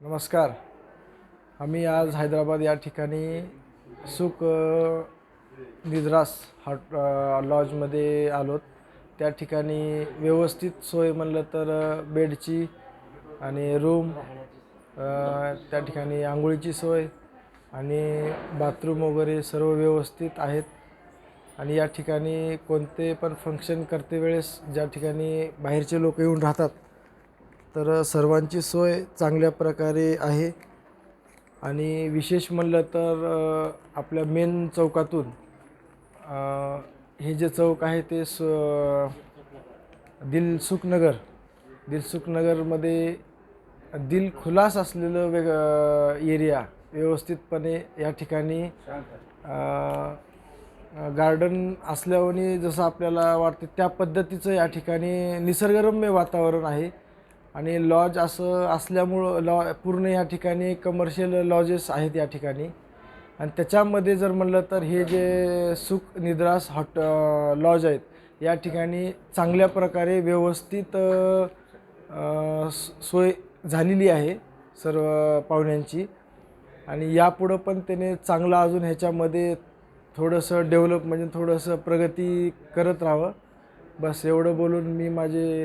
नमस्कार. आम्ही आज हैदराबाद या ठिकाणी सुख निद्रास लॉजमध्ये आलोत. त्या ठिकाणी व्यवस्थित सोय म्हणलं तर बेडची आणि रूम, त्या ठिकाणी आंघोळीची सोय आणि बाथरूम वगैरे सर्व व्यवस्थित आहेत. आणि या ठिकाणी कोणते पण फंक्शन करते वेळेस ज्या ठिकाणी बाहेरचे लोक येऊन राहतात तर सर्वांची सोय चांगल्या प्रकारे आहे. आणि विशेष म्हणलं तर आपल्या मेन चौकातून हे जे चौक आहे ते दिलसुखनगरमध्ये दिलखुलास असलेलं एरिया व्यवस्थितपणे या ठिकाणी गार्डन असल्याने जसं आपल्याला वाटते त्या पद्धतीचं या ठिकाणी निसर्गरम्य वातावरण आहे. आणि लॉज असं असल्यामुळं पूर्ण या ठिकाणी कमर्शियल लॉजेस आहेत या ठिकाणी. आणि त्याच्यामध्ये जर म्हणलं तर हे जे सुख निद्रास लॉज आहेत या ठिकाणी चांगल्या प्रकारे व्यवस्थित सोय झालेली आहे सर्व पाहुण्यांची. आणि यापुढं पण त्याने चांगलं अजून ह्याच्यामध्ये थोडंसं डेव्हलप म्हणजे थोडंसं प्रगती करत राहावं. बस एवढं बोलून मी माझे